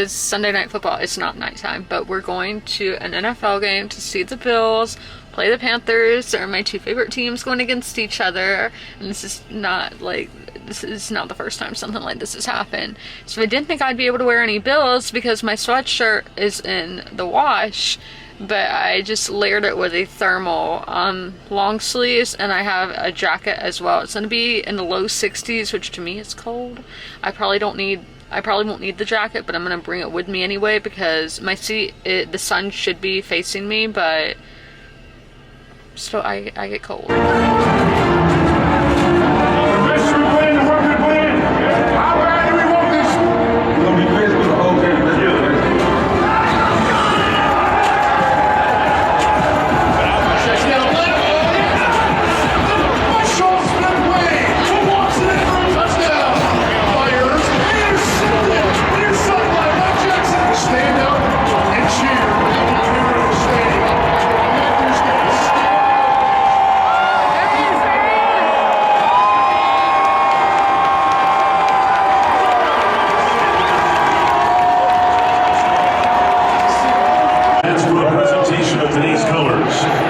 is Sunday Night Football. It's not nighttime, but we're going to an NFL game to see the Bills play the Panthers. They're my two favorite teams going against each other, and this is not the first time something like this has happened. So I didn't think I'd be able to wear any Bills because my sweatshirt is in the wash, but I just layered it with a thermal long sleeves, and I have a jacket as well. It's going to be in the low 60s, which to me is cold. I probably won't need the jacket, but I'm going to bring it with me anyway because my seat, the sun should be facing me, but still I get cold.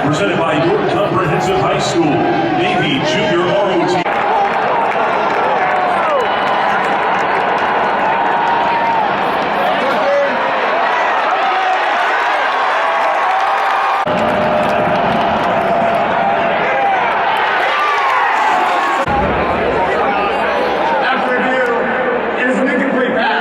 Presented by York Comprehensive High School, Navy Junior ROT. After review, it is an incomplete pass.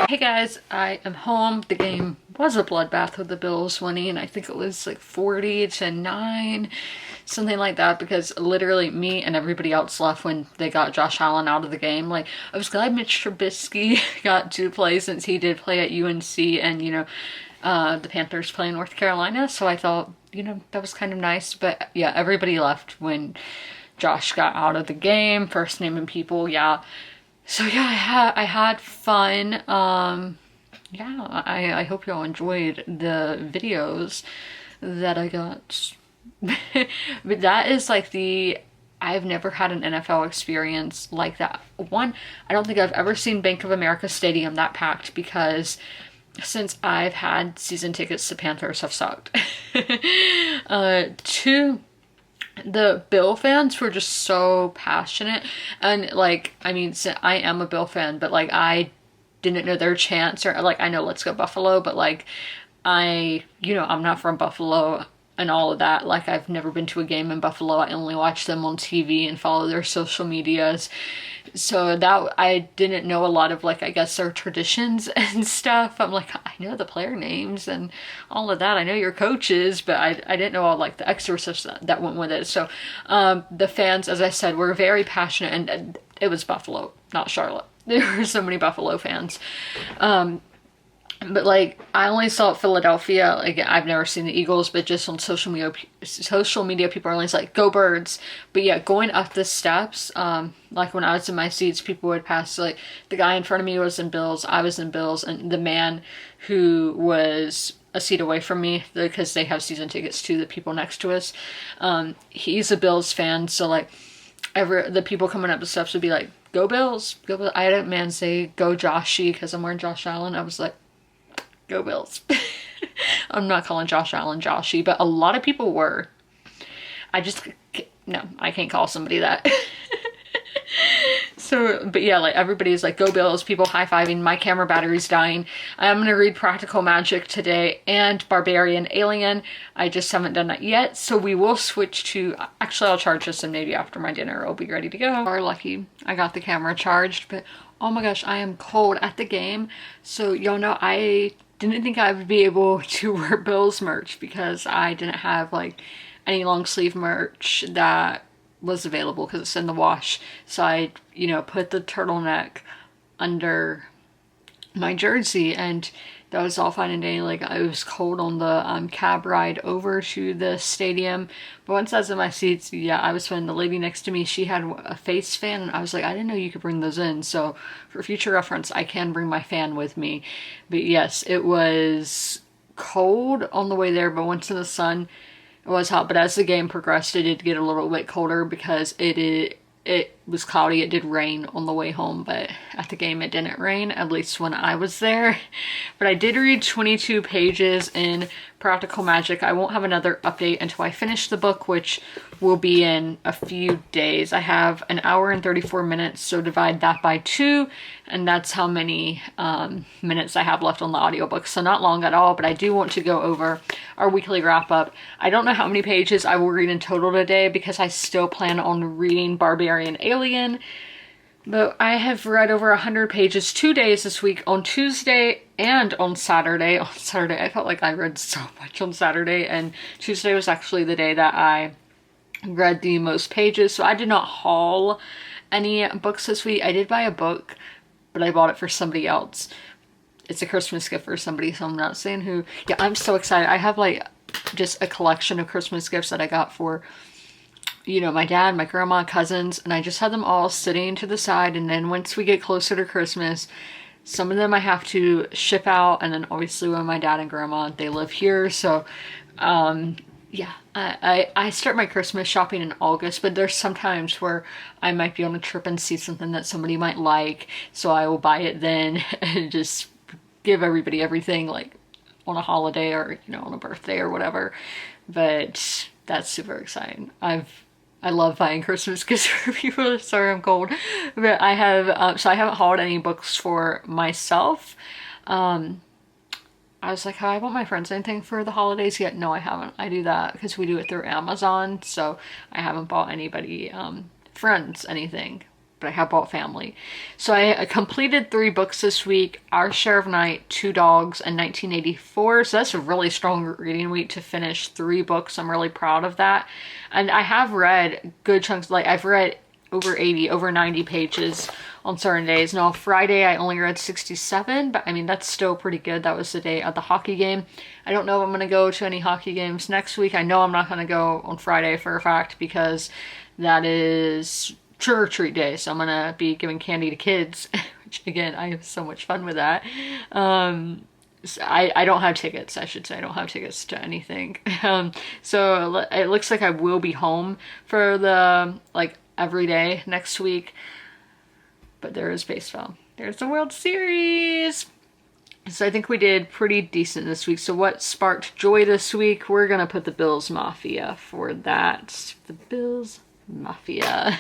Hey guys, I am home. The game was a bloodbath with the Bills winning. I think it was like 40-9, something like that, because literally me and everybody else left when they got Josh Allen out of the game. Like, I was glad Mitch Trubisky got to play since he did play at UNC, and the Panthers play in North Carolina, so I thought, that was kind of nice. But yeah, everybody left when Josh got out of the game, first naming people, yeah. So yeah, I had fun. I hope y'all enjoyed the videos that I got. But that is like I've never had an NFL experience like that. One, I don't think I've ever seen Bank of America Stadium that packed, because since I've had season tickets, the Panthers have sucked. Two, the Bill fans were just so passionate, and I am a Bill fan, but I didn't know their chants, or I know Let's Go Buffalo, but I'm not from Buffalo and all of that. I've never been to a game in Buffalo. I only watch them on TV and follow their social medias. So that I didn't know a lot of I guess their traditions and stuff. I'm I know the player names and all of that. I know your coaches, but I didn't know all the extra stuff that went with it. So the fans, as I said, were very passionate, and it was Buffalo, not Charlotte. There were so many Buffalo fans. But I only saw Philadelphia. I've never seen the Eagles, but just on social media people are always go Birds. But yeah, going up the steps, when I was in my seats, people would pass, the guy in front of me was in Bills, I was in Bills, and the man who was a seat away from me, because they have season tickets to the people next to us, he's a Bills fan, so the people coming up the steps would be go Bills, go Bills. I had a man say go Joshy, because I'm wearing Josh Allen. I was go Bills. I'm not calling Josh Allen Joshy, but a lot of people were. No, I can't call somebody that. So, but yeah, everybody's go Bills, people high-fiving. My camera battery's dying. I'm gonna read Practical Magic today and Barbarian Alien. I just haven't done that yet, so we will switch to, actually I'll charge this and maybe after my dinner I'll be ready to go. Are lucky I got the camera charged, but oh my gosh, I am cold at the game. So y'all know I didn't think I would be able to wear Bills merch, because I didn't have any long sleeve merch that was available because it's in the wash. So I, put the turtleneck under my jersey, and that was all fine and dandy. Like, it was cold on the cab ride over to the stadium. But once I was in my seats, yeah, I was fine. The lady next to me, she had a face fan, and I was like, I didn't know you could bring those in. So for future reference, I can bring my fan with me. But yes, it was cold on the way there, but once in the sun, it was hot. But as the game progressed, it did get a little bit colder because it was cloudy. It did rain on the way home, but at the game it didn't rain, at least when I was there. But I did read 22 pages in Practical Magic. I won't have another update until I finish the book, which will be in a few days. I have an hour and 34 minutes, so divide that by 2, and that's how many minutes I have left on the audiobook. So not long at all, but I do want to go over our weekly wrap up. I don't know how many pages I will read in total today because I still plan on reading Barbarian Alien. But I have read over 100 pages 2 days this week, on Tuesday and on Saturday. On Saturday, I felt like I read so much on Saturday, and Tuesday was actually the day that I read the most pages. So I did not haul any books this week. I did buy a book, but I bought it for somebody else. It's a Christmas gift for somebody, so I'm not saying who. Yeah, I'm so excited. I have like just a collection of Christmas gifts that I got for, you know, my dad, my grandma, cousins, and I just had them all sitting to the side. And then once we get closer to Christmas, some of them I have to ship out, and then obviously when my dad and grandma, they live here, so yeah, I start my Christmas shopping in August, but there's sometimes where I might be on a trip and see something that somebody might like, so I will buy it then and just give everybody everything, like on a holiday or, you know, on a birthday or whatever. But that's super exciting. I love buying Christmas gifts for people. Sorry, I'm cold. But I have, so I haven't hauled any books for myself. I was like, have I bought my friends anything for the holidays yet? No, I haven't. I do that because we do it through Amazon. So I haven't bought anybody, friends, anything. But I have bought family. So I completed 3 books this week. Our Share of Night, 2 Dogs, and 1984. So that's a really strong reading week to finish 3 books. I'm really proud of that. And I have read good chunks. Like, I've read over 80, over 90 pages on certain days. Now, Friday I only read 67, but I mean, that's still pretty good. That was the day of the hockey game. I don't know if I'm going to go to any hockey games next week. I know I'm not going to go on Friday for a fact because that is trick or treat day, so I'm going to be giving candy to kids, which again, I have so much fun with that. So I don't have tickets, I should say. I don't have tickets to anything. So it looks like I will be home for the, like, every day next week. But there is baseball. There's the World Series. So I think we did pretty decent this week. So what sparked joy this week? We're going to put the Bills Mafia for that. The Bills Mafia.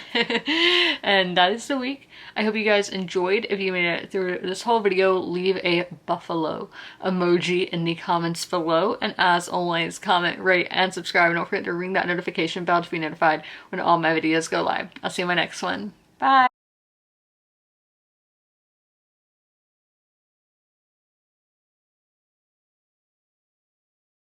And that is the week. I hope you guys enjoyed. If you made it through this whole video, leave a buffalo emoji in the comments below. And as always, comment, rate, and subscribe. And don't forget to ring that notification bell to be notified when all my videos go live. I'll see you in my next one. Bye!